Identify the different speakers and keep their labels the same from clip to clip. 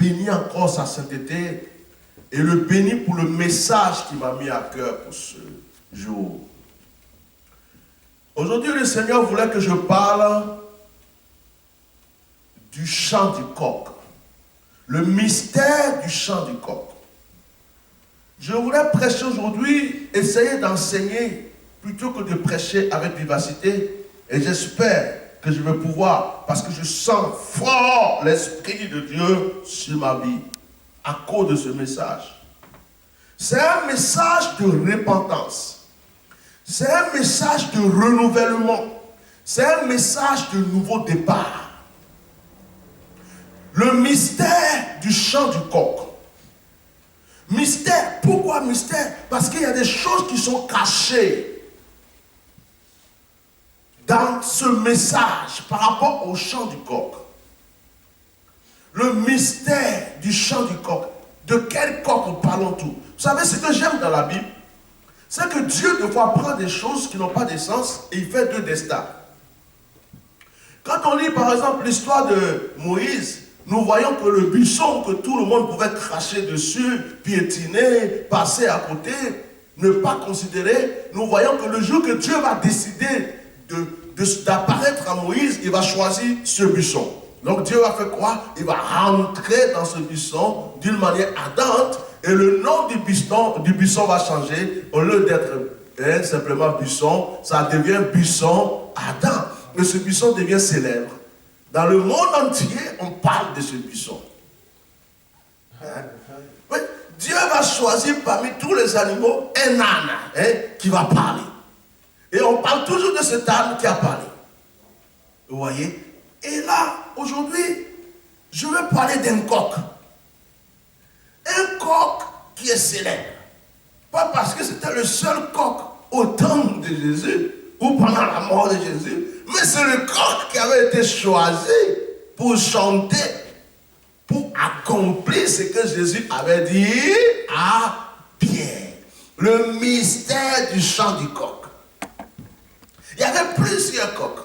Speaker 1: bénis encore sa sainteté et le bénis pour le message qu'il m'a mis à cœur pour ce jour. Aujourd'hui, le Seigneur voulait que je parle du chant du coq. Le mystère du chant du coq. Je voulais prêcher aujourd'hui, essayer d'enseigner plutôt que de prêcher avec vivacité. Et j'espère que je vais pouvoir, parce que je sens fort l'Esprit de Dieu sur ma vie, à cause de ce message. C'est un message de repentance. C'est un message de renouvellement. C'est un message de nouveau départ. Le mystère du chant du coq. Mystère. Pourquoi mystère? Parce qu'il y a des choses qui sont cachées dans ce message par rapport au chant du coq. Le mystère du chant du coq. De quel coq parlons-nous? Vous savez ce que j'aime dans la Bible? C'est que Dieu des fois prend des choses qui n'ont pas de sens et il fait deux destins. Quand on lit par exemple l'histoire de Moïse, nous voyons que le buisson que tout le monde pouvait cracher dessus, piétiner, passer à côté, ne pas considérer, nous voyons que le jour que Dieu va décider d'apparaître à Moïse, il va choisir ce buisson. Donc Dieu va faire quoi? Il va rentrer dans ce buisson d'une manière ardente et le nom du buisson va changer. Au lieu d'être simplement buisson, ça devient buisson ardent. Mais ce buisson devient célèbre. Dans le monde entier, on parle de ce buisson. Oui, Dieu va choisir parmi tous les animaux un âne qui va parler. Et on parle toujours de cet âne qui a parlé. Vous voyez? Et là, aujourd'hui, je vais parler d'un coq. Un coq qui est célèbre. Pas parce que c'était le seul coq au temps de Jésus ou pendant la mort de Jésus, mais c'est le coq qui avait été choisi pour chanter, pour accomplir ce que Jésus avait dit à Pierre. Le mystère du chant du coq. Il y avait plusieurs coqs,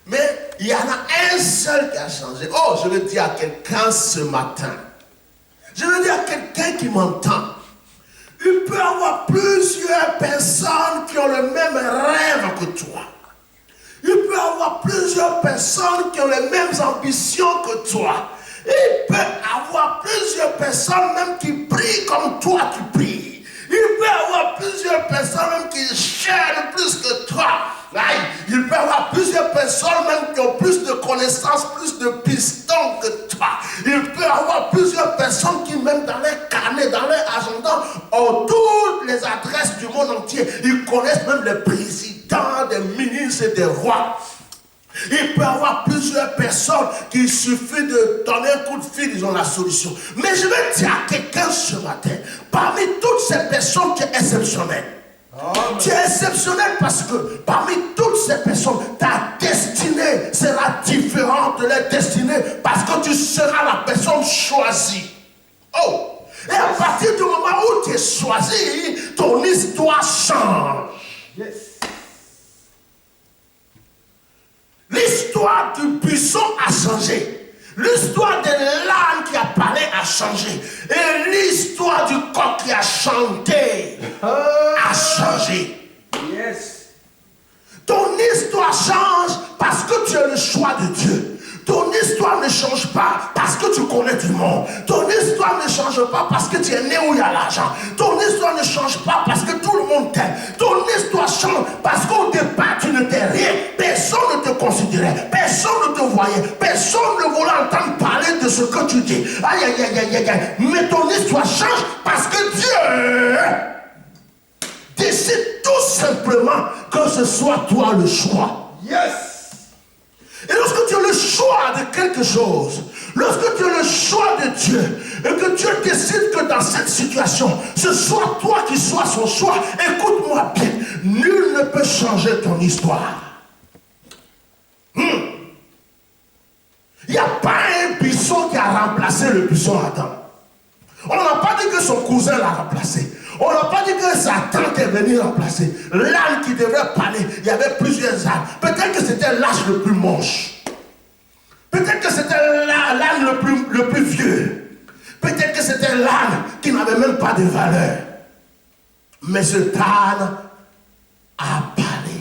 Speaker 1: mais il y en a un seul qui a changé. Oh, je veux dire à quelqu'un ce matin. Je veux dire à quelqu'un qui m'entend. Il peut y avoir plusieurs personnes qui ont le même rêve que toi. Il peut y avoir plusieurs personnes qui ont les mêmes ambitions que toi. Il peut y avoir plusieurs personnes même qui prient comme toi tu pries. Il peut y avoir plusieurs personnes même qui cherchent plus que toi. Il peut y avoir plusieurs personnes même qui ont plus de connaissances, plus de pistons que toi. Il peut y avoir plusieurs personnes qui même dans les carnets, dans les agendas, ont toutes les adresses du monde entier. Ils connaissent même les présidents, des ministres et des rois. Il peut y avoir plusieurs personnes qui suffit de donner un coup de fil, ils ont la solution. Mais je vais dire à quelqu'un ce matin, parmi toutes ces personnes, tu es exceptionnel. Tu es exceptionnel parce que parmi toutes ces personnes, ta destinée sera différente de leur destinée parce que tu seras la personne choisie. Oh! Et à partir du moment où tu es choisi, ton histoire change. Yes. L'histoire du buisson a changé. L'histoire de l'âne qui a parlé a changé. Et l'histoire du coq qui a chanté a changé. Yes. Ton histoire change parce que tu es le choix de Dieu. Ton histoire ne change pas parce que tu connais du monde. Ton histoire ne change pas parce que tu es né où il y a l'argent. Ton histoire ne change pas parce que tout le monde t'aime. Ton histoire change parce qu'au départ tu n'étais rien. Personne ne te considérait. Personne ne te voyait. Personne ne voulait entendre parler de ce que tu dis. Aïe, aïe, aïe, aïe, aïe. Mais ton histoire change parce que Dieu décide tout simplement que ce soit toi le choix. Yes. Et lorsque tu as le choix de quelque chose, lorsque tu as le choix de Dieu, et que Dieu décide que dans cette situation, ce soit toi qui sois son choix, écoute-moi bien, nul ne peut changer ton histoire. Il n'y a pas un buisson qui a remplacé le buisson Adam. On n'a pas dit que son cousin l'a remplacé. On n'a pas dit que sa tante est venue remplacer. L'âne qui devrait parler, il y avait plusieurs ânes. Peut-être que c'était l'âge le plus moche. Peut-être que c'était l'âne le plus vieux. Peut-être que c'était l'âne qui n'avait même pas de valeur. Mais cet âne a parlé.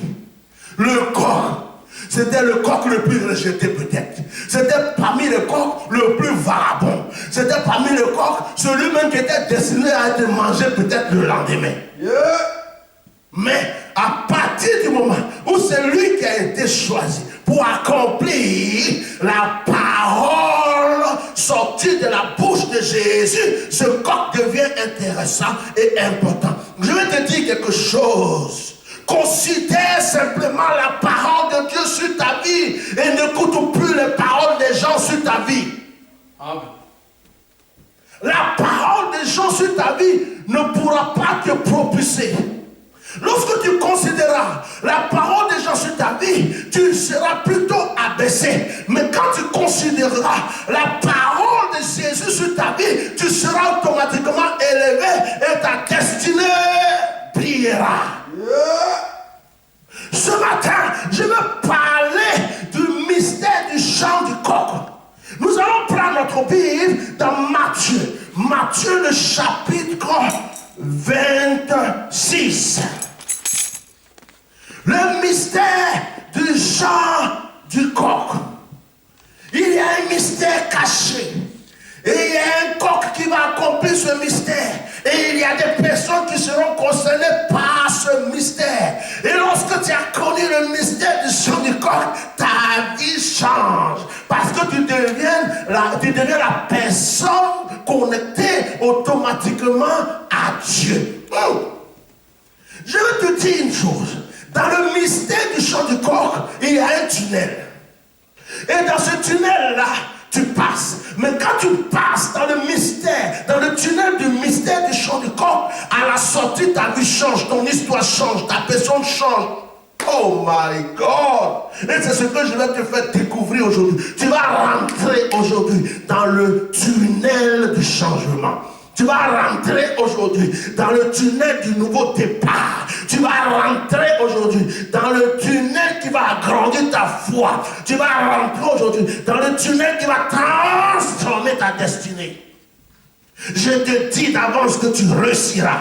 Speaker 1: Le coq, c'était le coq le plus rejeté peut-être. C'était parmi les coqs le plus vagabond. C'était parmi les coqs celui même qui était destiné à être mangé peut-être le lendemain. Mais à partir du moment où c'est lui qui a été choisi pour accomplir la parole sortie de la bouche de Jésus, ce coq devient intéressant et important. Je vais te dire quelque chose. Considère simplement la parole de Dieu sur ta vie et n'écoute plus les paroles des gens sur ta vie. Amen. La parole des gens sur ta vie ne pourra pas te propulser. Lorsque tu considéreras la parole des gens sur ta vie, tu seras plutôt abaissé. Mais quand tu considéreras la parole de Jésus sur ta vie, tu seras automatiquement élevé et ta destinée brillera. Ce matin, je veux parler du mystère du chant du coq. Nous allons prendre notre Bible dans Matthieu. Matthieu, le chapitre 26. Le mystère du chant du coq. Il y a un mystère caché. Et il y a un coq qui va accomplir ce mystère. Et il y a des personnes qui seront concernées par ce mystère. Et lorsque tu as connu le mystère du chant du coq, ta vie change. Parce que tu deviens la personne connectée automatiquement à Dieu. Je vais te dire une chose. Dans le mystère du chant du coq, il y a un tunnel. Et dans ce tunnel-là, tu passes. Mais quand tu passes dans le mystère, dans le tunnel du mystère du chant du coq, à la sortie, ta vie change, ton histoire change, ta personne change. Oh my God! Et c'est ce que je vais te faire découvrir aujourd'hui. Tu vas rentrer aujourd'hui dans le tunnel du changement. Tu vas rentrer aujourd'hui dans le tunnel du nouveau départ. Tu vas rentrer aujourd'hui dans le tunnel qui va agrandir ta foi. Tu vas rentrer aujourd'hui dans le tunnel qui va transformer ta destinée. Je te dis d'avance que tu réussiras.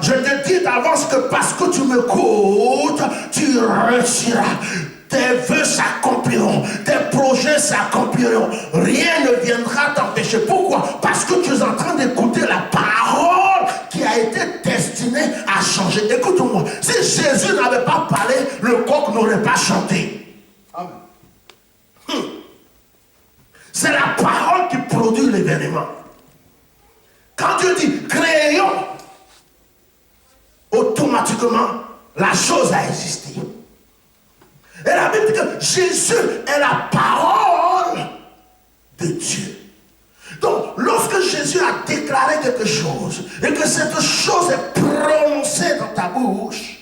Speaker 1: Je te dis d'avance que parce que tu m'écoutes, tu réussiras. Tes vœux s'accompliront, tes projets s'accompliront. Rien ne viendra t'empêcher. Pourquoi? Parce que tu es en train d'écouter la parole qui a été destinée à changer. Écoute-moi, si Jésus n'avait pas parlé, le coq n'aurait pas chanté. Amen. C'est la parole qui produit l'événement. Quand Dieu dit créons, automatiquement la chose a existé. Et la Bible dit que Jésus est la parole de Dieu. Donc, lorsque Jésus a déclaré quelque chose et que cette chose est prononcée dans ta bouche,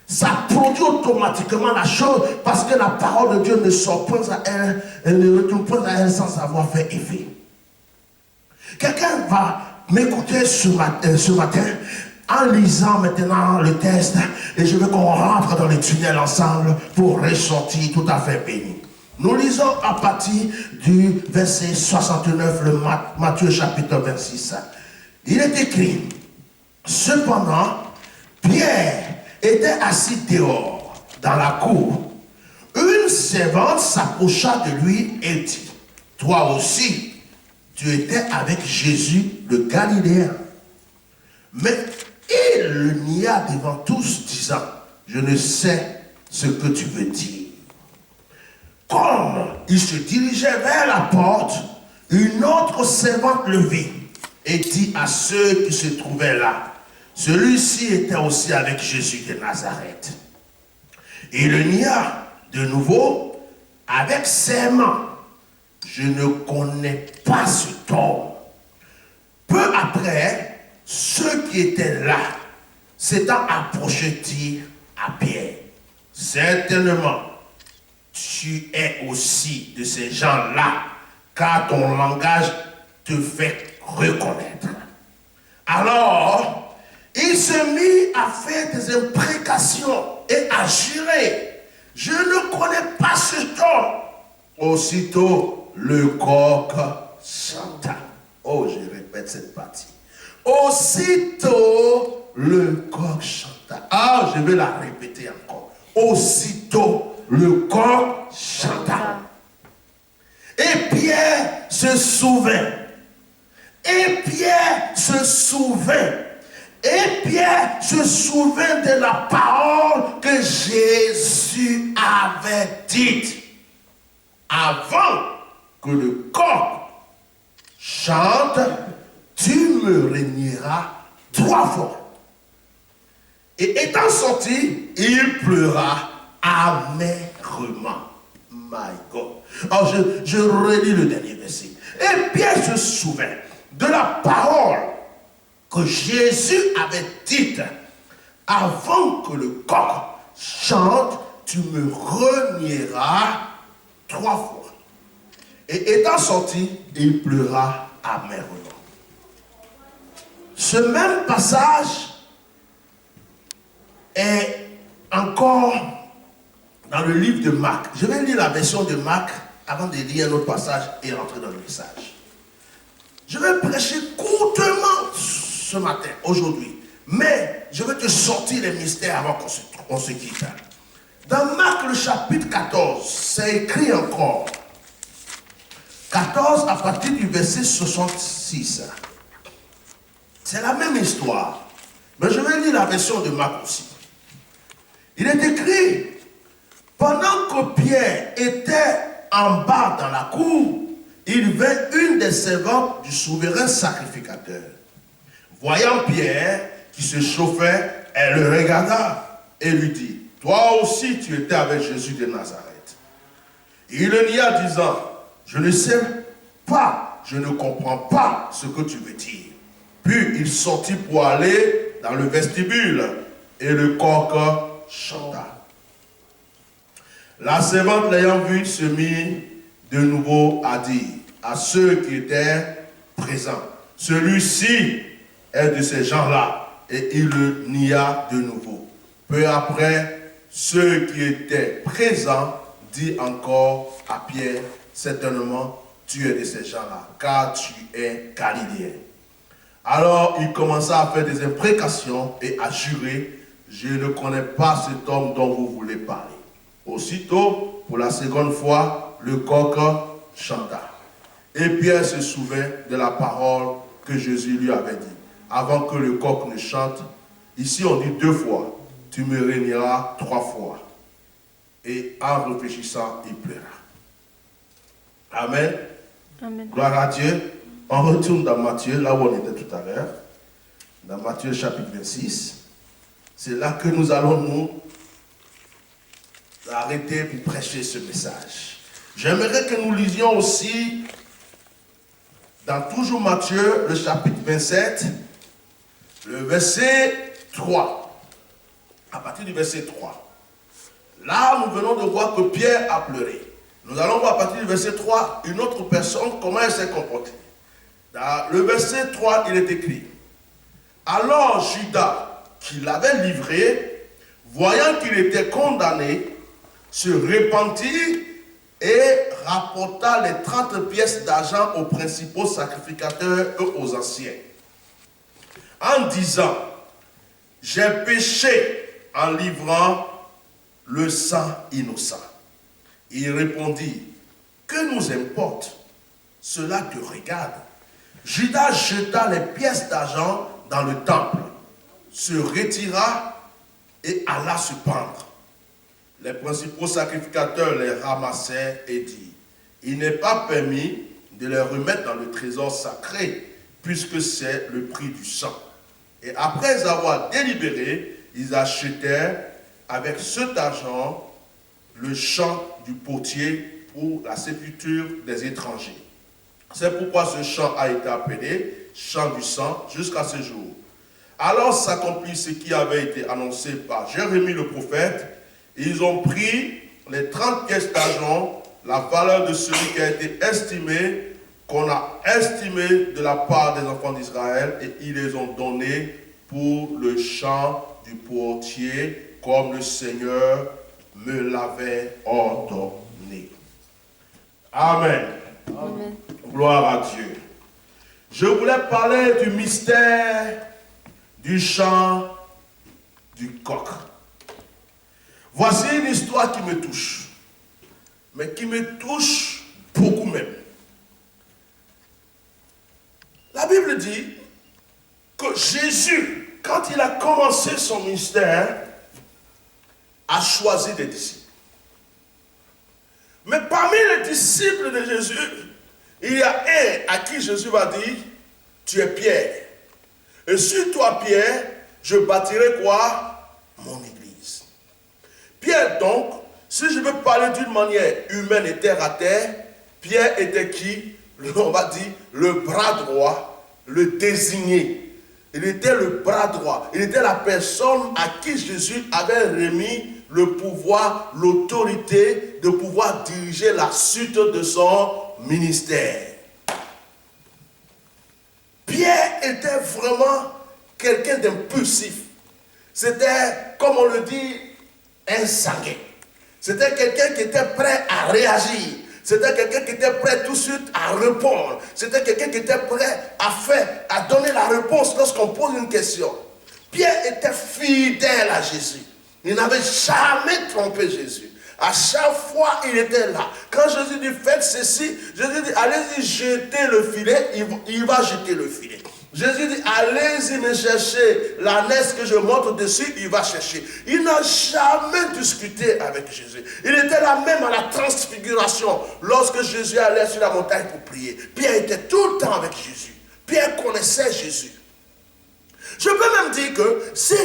Speaker 1: ça produit automatiquement la chose parce que la parole de Dieu ne sort pas à elle, elle ne retourne pas à elle sans avoir fait effet. Quelqu'un va m'écouter ce matin en lisant maintenant le texte, et je veux qu'on rentre dans les tunnels ensemble pour ressortir tout à fait béni. Nous lisons à partir du verset 69, le Matthieu chapitre 26. Il est écrit, cependant, Pierre était assis dehors, dans la cour. Une servante s'approcha de lui et dit, toi aussi, tu étais avec Jésus le Galiléen. Mais il le nia devant tous, disant, je ne sais ce que tu veux dire. Comme il se dirigeait vers la porte, une autre servante le vit et dit à ceux qui se trouvaient là, celui-ci était aussi avec Jésus de Nazareth. Il le nia de nouveau avec serment. Je ne connais pas cet homme. Peu après, ceux qui étaient là, s'étant approchés, dirent à Pierre, certainement, tu es aussi de ces gens-là, car ton langage te fait reconnaître. Alors, il se mit à faire des imprécations et à jurer, je ne connais pas cet homme. Aussitôt, le coq chanta. Oh, je répète cette partie. Aussitôt, le coq chanta. Ah, je vais la répéter encore. Aussitôt, le coq chanta. Et Pierre se souvint. Et Pierre se souvint. Et Pierre se souvint de la parole que Jésus avait dite. Avant que le coq chante, tu me régneras 3 fois. Et étant sorti, il pleura amèrement. My God. Alors je relis le dernier verset. Et Pierre se souvint de la parole que Jésus avait dite. Avant que le coq chante, tu me renieras 3 fois. Et étant sorti, il pleura amèrement. Ce même passage est encore dans le livre de Marc. Je vais lire la version de Marc avant de lire un autre passage et rentrer dans le message. Je vais prêcher courtement ce matin, aujourd'hui. Mais je vais te sortir les mystères avant qu'on se quitte. Dans Marc le chapitre 14, c'est écrit encore. 14 à partir du verset 66. C'est la même histoire. Mais je vais lire la version de Marc aussi. Il est écrit, pendant que Pierre était en bas dans la cour, il vint une des servantes du souverain sacrificateur. Voyant Pierre qui se chauffait, elle le regarda et lui dit, toi aussi tu étais avec Jésus de Nazareth. Il le nia disant, je ne sais pas, je ne comprends pas ce que tu veux dire. Puis il sortit pour aller dans le vestibule et le coq chanta. La servante l'ayant vu se mit de nouveau à dire à ceux qui étaient présents, celui-ci est de ces gens-là, et il le nia de nouveau. Peu après, ceux qui étaient présents dirent encore à Pierre, certainement tu es de ces gens-là, car tu es galiléen. Alors il commença à faire des imprécations et à jurer, je ne connais pas cet homme dont vous voulez parler. Aussitôt, pour la seconde fois, le coq chanta. Et Pierre se souvint de la parole que Jésus lui avait dit. Avant que le coq ne chante, ici on dit 2 fois, tu me régneras 3 fois. Et en réfléchissant, il pleura. Amen. Amen. Gloire à Dieu. On retourne dans Matthieu, là où on était tout à l'heure. Dans Matthieu chapitre 26. C'est là que nous allons nous arrêter pour prêcher ce message. J'aimerais que nous lisions aussi dans toujours Matthieu, le chapitre 27, le verset 3. À partir du verset 3. Là, nous venons de voir que Pierre a pleuré. Nous allons voir à partir du verset 3 une autre personne, comment elle s'est comportée. Dans le verset 3, il est écrit, alors Judas, qui l'avait livré, voyant qu'il était condamné, se repentit et rapporta les 30 pièces d'argent aux principaux sacrificateurs et aux anciens, en disant, j'ai péché en livrant le sang innocent. Il répondit, que nous importe, cela te regarde. Judas jeta les pièces d'argent dans le temple, se retira et alla se pendre. Les principaux sacrificateurs les ramassaient et dirent, il n'est pas permis de les remettre dans le trésor sacré, puisque c'est le prix du sang. Et après avoir délibéré, ils achetèrent avec cet argent le champ du potier pour la sépulture des étrangers. C'est pourquoi ce champ a été appelé champ du sang jusqu'à ce jour. Alors s'accomplit ce qui avait été annoncé par Jérémie le prophète. Ils ont pris les 30 pièces d'argent, la valeur de celui qui a été estimé, qu'on a estimé de la part des enfants d'Israël, et ils les ont donnés pour le champ du potier, comme le Seigneur me l'avait ordonné. Amen.
Speaker 2: Amen.
Speaker 1: Gloire à Dieu. Je voulais parler du mystère du chant du coq. Voici une histoire qui me touche, mais qui me touche beaucoup même. La Bible dit que Jésus, quand il a commencé son ministère, a choisi des disciples. Mais parmi les disciples de Jésus, il y a un à qui Jésus va dire, tu es Pierre. Et sur toi, Pierre, je bâtirai quoi? Mon église. Pierre, donc, si je veux parler d'une manière humaine et terre à terre, Pierre était qui? On va dire le bras droit, le désigné. Il était le bras droit. Il était la personne à qui Jésus avait remis le pouvoir, l'autorité de pouvoir diriger la suite de son ministère. Pierre était vraiment quelqu'un d'impulsif. C'était, comme on le dit, un sanguin. C'était quelqu'un qui était prêt à réagir. C'était quelqu'un qui était prêt tout de suite à répondre. C'était quelqu'un qui était prêt à donner la réponse lorsqu'on pose une question. Pierre était fidèle à Jésus. Il n'avait jamais trompé Jésus. À chaque fois, il était là. Quand Jésus dit faites ceci, Jésus dit allez-y jeter le filet, il va jeter le filet. Jésus dit allez-y me chercher l'ânesse que je monte au-dessus, il va chercher. Il n'a jamais discuté avec Jésus. Il était là même à la transfiguration, lorsque Jésus allait sur la montagne pour prier. Pierre était tout le temps avec Jésus. Pierre connaissait Jésus. Je peux même dire que si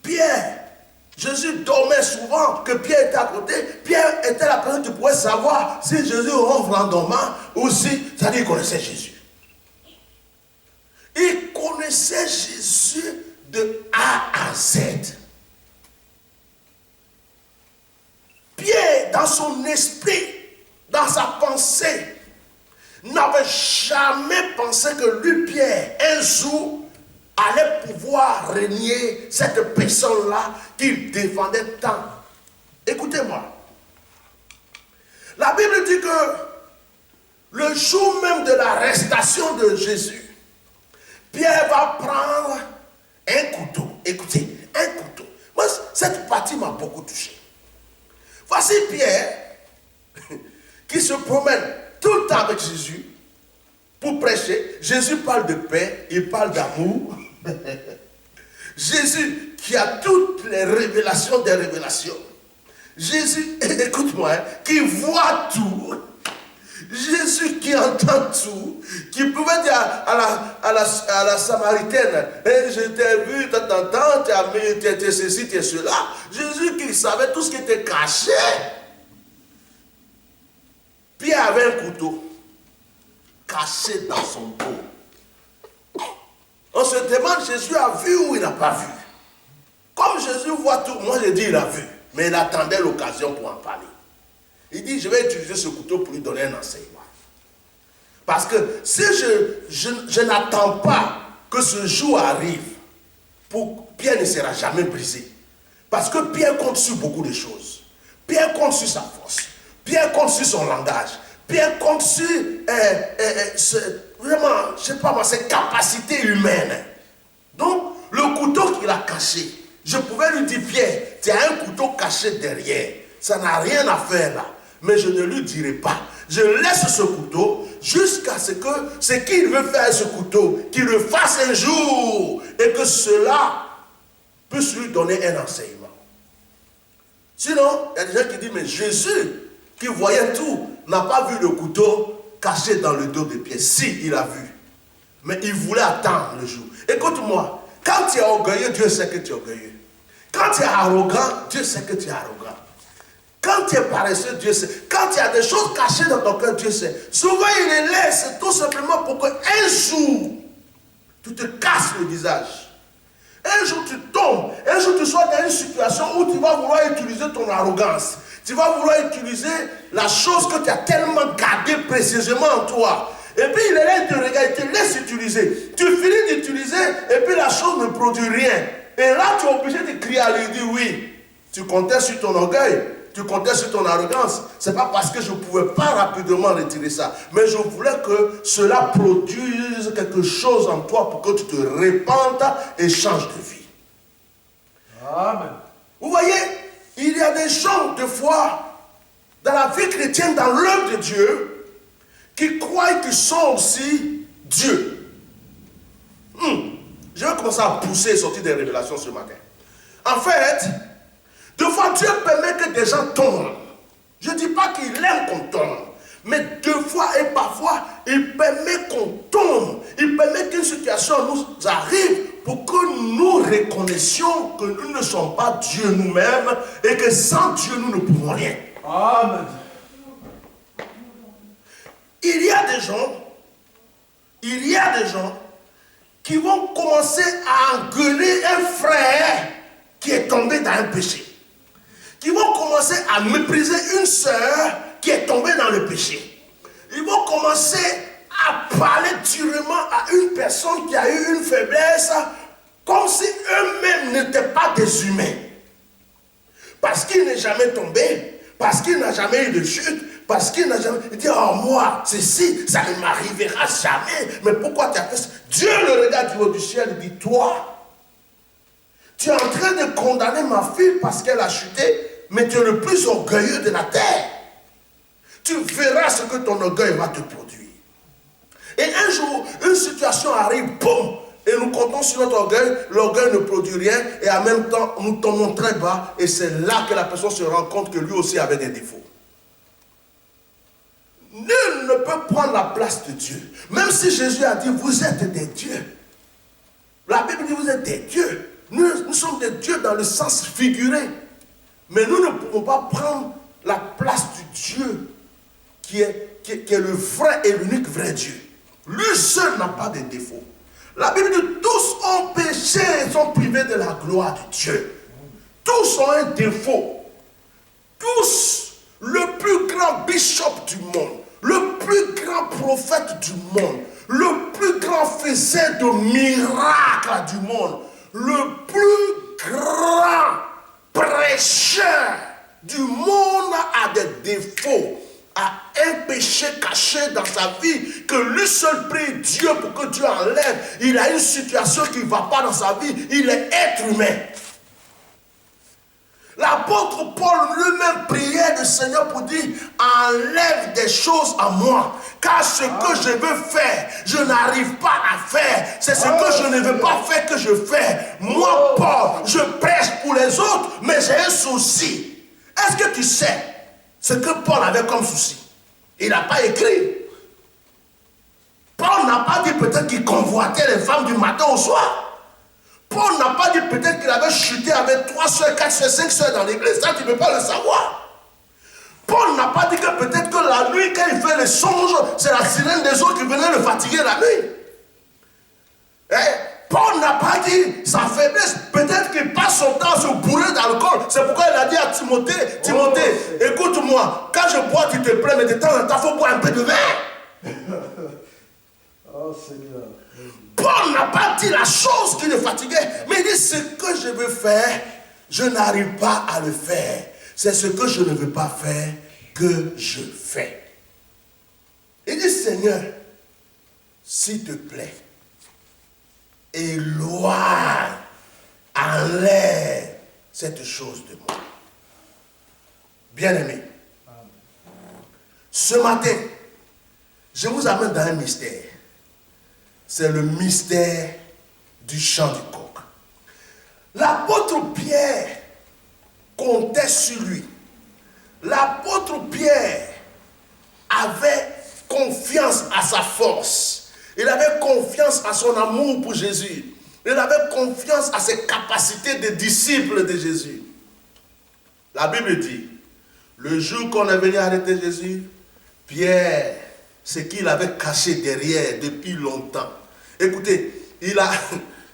Speaker 1: Pierre, Jésus dormait souvent, que Pierre était à côté, Pierre était la personne qui pouvait savoir si Jésus ronfle en dormant ou si, c'est-à-dire qu'il connaissait Jésus. Il connaissait Jésus de A à Z. Pierre, dans son esprit, dans sa pensée, n'avait jamais pensé que lui, Pierre, un jour, allait pouvoir régner cette personne-là qu'il défendait tant. Écoutez-moi. La Bible dit que le jour même de l'arrestation de Jésus, Pierre va prendre un couteau. Écoutez, un couteau. Moi, cette partie m'a beaucoup touché. Voici Pierre qui se promène tout le temps avec Jésus pour prêcher. Jésus parle de paix, il parle d'amour. Jésus qui a toutes les révélations des révélations. Jésus, écoute-moi, qui voit tout. Jésus qui entend tout, qui pouvait dire à la Samaritaine, hey, je t'ai vu, t'entends, tu es ceci, tu es cela. Jésus qui savait tout ce qui était caché. Pierre avait un couteau caché dans son dos. On se demande, Jésus a vu ou il n'a pas vu? Comme Jésus voit tout, moi je dis il a vu, mais il attendait l'occasion pour en parler. Il dit, je vais utiliser ce couteau pour lui donner un enseignement. Parce que si je n'attends pas que ce jour arrive, Pierre ne sera jamais brisé. Parce que Pierre compte sur beaucoup de choses. Pierre compte sur sa force. Pierre compte sur son langage. Pierre compte sur vraiment, je ne sais pas moi, ses capacités humaines. Donc, le couteau qu'il a caché, je pouvais lui dire, Pierre, tu as un couteau caché derrière. Ça n'a rien à faire là. Mais je ne lui dirai pas. Je laisse ce couteau jusqu'à ce que ce qu'il veut faire ce couteau, qu'il le fasse un jour et que cela puisse lui donner un enseignement. Sinon, il y a des gens qui disent, mais Jésus, qui voyait tout, n'a pas vu le couteau caché dans le dos de Pierre. Si, il a vu. Mais il voulait attendre le jour. Écoute-moi, quand tu es orgueilleux, Dieu sait que tu es orgueilleux. Quand tu es arrogant, Dieu sait que tu es arrogant. Quand tu es paresseux, Dieu sait. Quand il y a des choses cachées dans ton cœur, Dieu sait. Souvent, il les laisse tout simplement pour qu'un jour, tu te casses le visage. Un jour, tu tombes. Un jour, tu sois dans une situation où tu vas vouloir utiliser ton arrogance. Tu vas vouloir utiliser la chose que tu as tellement gardée précisément en toi. Et puis, il est là, il te regarde, il te laisse utiliser. Tu finis d'utiliser, et puis la chose ne produit rien. Et là, tu es obligé de crier à lui, dire oui. Tu comptais sur ton orgueil. tu comptais sur ton arrogance. Ce n'est pas parce que je ne pouvais pas rapidement retirer ça. Mais je voulais que cela produise quelque chose en toi pour que tu te répandes et changes de vie.
Speaker 2: Amen.
Speaker 1: Vous voyez, il y a des gens, des fois, dans la vie chrétienne, dans l'œuvre de Dieu, qui croient qu'ils sont aussi Dieu. Je vais commencer à pousser et sortir des révélations ce matin. En fait, des fois, Dieu permet que des gens tombent. Je ne dis pas qu'il aime qu'on tombe, mais deux fois et parfois, il permet qu'on tombe. Il permet qu'une situation nous arrive pour que nous reconnaissions que nous ne sommes pas Dieu nous-mêmes et que sans Dieu, nous ne pouvons rien.
Speaker 2: Amen.
Speaker 1: Il y a des gens qui vont commencer à engueuler un frère qui est tombé dans un péché. Qui vont commencer à mépriser une sœur qui est tombée dans le péché. Ils vont commencer à parler durement à une personne qui a eu une faiblesse comme si eux-mêmes n'étaient pas des humains. Parce qu'il n'est jamais tombé, parce qu'il n'a jamais eu de chute, parce qu'il n'a jamais... Il dit, oh moi, ceci, ça ne m'arrivera jamais. Mais pourquoi tu as fait ça? Dieu le regarde du haut du ciel et dit, toi, tu es en train de condamner ma fille parce qu'elle a chuté, mais tu es le plus orgueilleux de la terre. Tu verras ce que ton orgueil va te produire. Et un jour, une situation arrive, boum, et nous comptons sur notre orgueil, l'orgueil ne produit rien, et en même temps, nous tombons très bas, et c'est là que la personne se rend compte que lui aussi avait des défauts. Nul ne peut prendre la place de Dieu. Même si Jésus a dit, vous êtes des dieux. La Bible dit, vous êtes des dieux. Nous sommes des dieux dans le sens figuré. Mais nous ne pouvons pas prendre la place du Dieu qui est le vrai et l'unique vrai Dieu. Lui seul n'a pas de défaut. La Bible dit, tous ont péché et sont privés de la gloire de Dieu. Tous ont un défaut. Tous, le plus grand bishop du monde, le plus grand prophète du monde, le plus grand faiseur de miracles du monde, le plus grand prêcheur du monde a des défauts, a un péché caché dans sa vie, que lui seul prie Dieu pour que Dieu enlève. Il a une situation qui ne va pas dans sa vie, il est être humain. L'apôtre Paul lui-même priait le Seigneur pour dire, enlève des choses à moi, car ce que je veux faire, je n'arrive pas à faire. C'est ce que je ne veux pas faire que je fais. Moi, Paul, je prêche pour les autres, mais j'ai un souci. Est-ce que tu sais ce que Paul avait comme souci? Il n'a pas écrit. Paul n'a pas dit peut-être qu'il convoitait les femmes du matin au soir. Paul n'a pas dit peut-être qu'il avait chuté avec 3 soeurs, 4 soeurs, 5 soeurs dans l'église. Ça, tu ne peux pas le savoir. Paul n'a pas dit que peut-être que la nuit, quand il fait les songes, c'est la sirène des eaux qui venait le fatiguer la nuit. Paul n'a pas dit sa faiblesse. Peut-être qu'il passe son temps à se bourrer d'alcool. C'est pourquoi il a dit à Timothée, écoute-moi, quand je bois, tu te plains, mais de temps en temps, il faut boire un peu de vin.
Speaker 2: Oh Seigneur.
Speaker 1: Paul n'a pas dit la chose qui le fatiguait, mais il dit ce que je veux faire, je n'arrive pas à le faire. C'est ce que je ne veux pas faire que je fais. Il dit, Seigneur, s'il te plaît, éloigne, enlève cette chose de moi. Bien-aimé, ce matin, je vous amène dans un mystère. C'est le mystère du chant du coq. L'apôtre Pierre comptait sur lui. L'apôtre Pierre avait confiance à sa force. Il avait confiance à son amour pour Jésus. Il avait confiance à ses capacités de disciple de Jésus. La Bible dit, le jour qu'on est venu arrêter Jésus, Pierre, ce qu'il avait caché derrière depuis longtemps. Écoutez,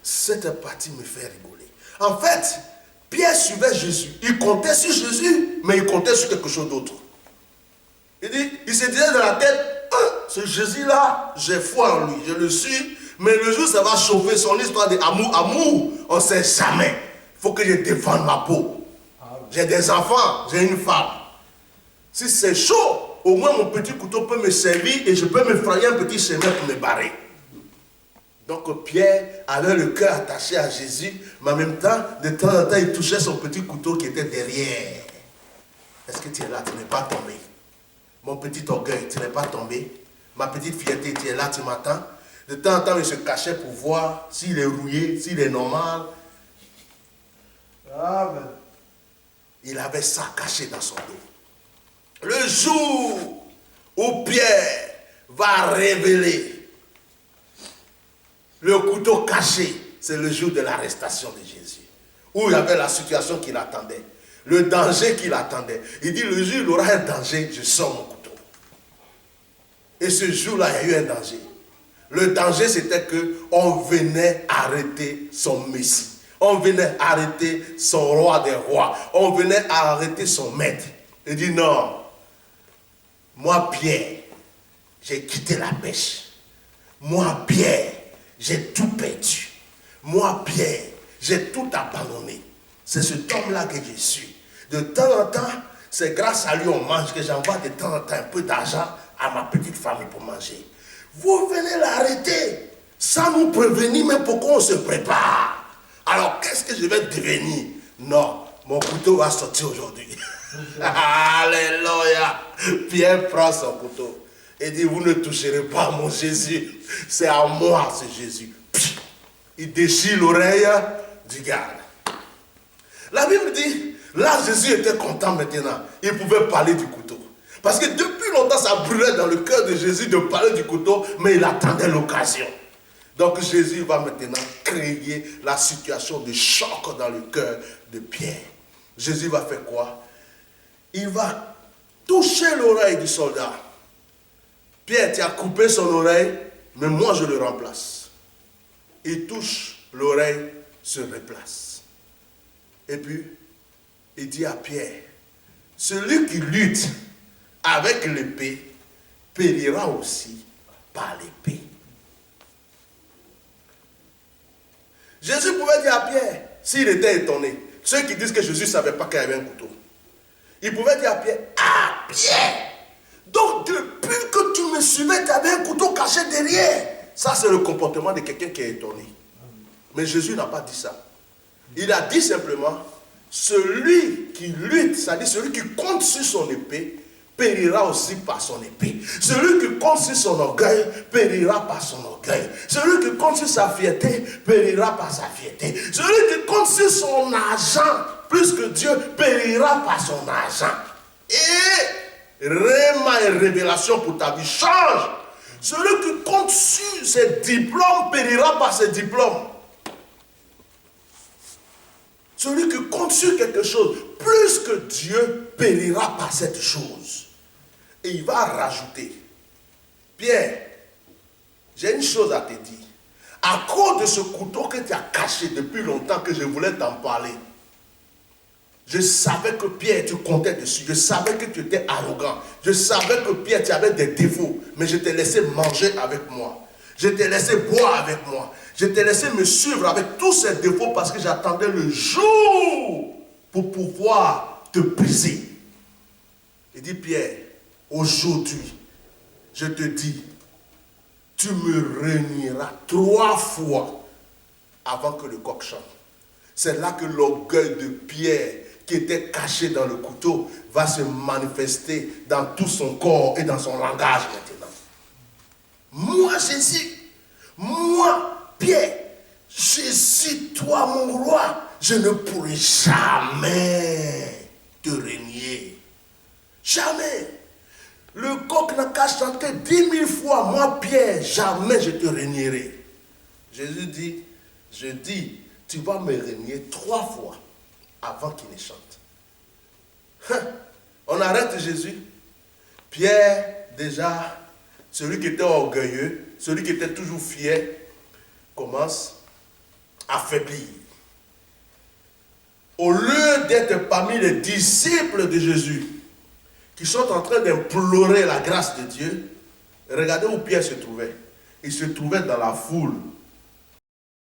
Speaker 1: cette partie me fait rigoler. En fait, Pierre suivait Jésus. Il comptait sur Jésus, mais il comptait sur quelque chose d'autre. Il se disait dans la tête, ce Jésus-là, j'ai foi en lui, je le suis, mais le jour ça va chauffer son histoire d'amour, on ne sait jamais. Il faut que je défende ma peau. j'ai des enfants, j'ai une femme. Si c'est chaud, au moins mon petit couteau peut me servir et je peux me frayer un petit chemin pour me barrer. Donc Pierre avait le cœur attaché à Jésus, mais en même temps, de temps en temps, il touchait son petit couteau qui était derrière. Est-ce que tu es là? Tu n'es pas tombé. Mon petit orgueil, tu n'es pas tombé. Ma petite fierté, tu es là, tu m'attends. De temps en temps, il se cachait pour voir s'il est rouillé, s'il est normal.
Speaker 2: Amen.
Speaker 1: Il avait ça caché dans son dos. Le jour où Pierre va révéler le couteau caché, c'est le jour de l'arrestation de Jésus. Où il y avait la situation qui l'attendait. Le danger qui l'attendait. Il dit, le jour où il aura un danger, je sors mon couteau. Et ce jour-là, il y a eu un danger. Le danger, c'était qu'on venait arrêter son Messie. On venait arrêter son roi des rois. On venait arrêter son maître. Il dit, non, moi, Pierre, j'ai quitté la pêche. Moi, Pierre, j'ai tout perdu. Moi, Pierre, j'ai tout abandonné. C'est cet homme-là que je suis. De temps en temps, c'est grâce à lui on mange, que j'envoie de temps en temps un peu d'argent à ma petite famille pour manger. Vous venez l'arrêter sans nous prévenir, mais pourquoi on se prépare? Alors, qu'est-ce que je vais devenir? Non, mon couteau va sortir aujourd'hui. Alléluia. Pierre prend son couteau et dit, vous ne toucherez pas à mon Jésus. C'est à moi, ce Jésus. Il déchire l'oreille du garde. La Bible dit, là Jésus était content maintenant. Il pouvait parler du couteau. Parce que depuis longtemps, ça brûlait dans le cœur de Jésus de parler du couteau, mais il attendait l'occasion. Donc Jésus va maintenant créer la situation de choc dans le cœur de Pierre. Jésus va faire quoi? Il va toucher l'oreille du soldat. Pierre, tu as coupé son oreille, mais moi je le remplace. Il touche l'oreille, se replace. Et puis, il dit à Pierre, celui qui lutte avec l'épée périra aussi par l'épée. Jésus pouvait dire à Pierre, s'il était étonné, ceux qui disent que Jésus ne savait pas qu'il y avait un couteau, il pouvait dire à Pierre, ah Pierre, donc depuis que tu me suivais, tu avais un couteau caché derrière. Ça c'est le comportement de quelqu'un qui est étonné. Mais Jésus n'a pas dit ça. Il a dit simplement, celui qui lutte, c'est-à-dire celui qui compte sur son épée, périra aussi par son épée. Celui qui compte sur son orgueil, périra par son orgueil. Celui qui compte sur sa fierté, périra par sa fierté. Celui qui compte sur son argent, plus que Dieu, périra par son argent. Et réma et révélation pour ta vie change. Celui qui compte sur ses diplômes, périra par ses diplômes. Celui qui compte sur quelque chose, plus que Dieu, périra par cette chose. Et il va rajouter, Pierre, j'ai une chose à te dire. À cause de ce couteau que tu as caché depuis longtemps, que je voulais t'en parler, je savais que Pierre, tu comptais dessus. Je savais que tu étais arrogant. Je savais que Pierre, tu avais des défauts. Mais je t'ai laissé manger avec moi. Je t'ai laissé boire avec moi. Je t'ai laissé me suivre avec tous ces défauts parce que j'attendais le jour pour pouvoir te briser. Il dit, Pierre, aujourd'hui, je te dis, tu me renieras 3 fois avant que le coq chante. C'est là que l'orgueil de Pierre, qui était caché dans le couteau, va se manifester dans tout son corps et dans son langage maintenant. Moi, Jésus, moi, Pierre, Jésus, toi, mon roi, je ne pourrai jamais te régner. Jamais. Le coq n'a qu'à chanter 10 000 fois, moi, Pierre, jamais je te régnerai. Jésus dit, je dis, tu vas me régner 3 fois avant qu'il ne chante. On arrête Jésus. Pierre, déjà, celui qui était orgueilleux, celui qui était toujours fier, commence à faiblir. Au lieu d'être parmi les disciples de Jésus, qui sont en train d'implorer la grâce de Dieu, regardez où Pierre se trouvait. Il se trouvait dans la foule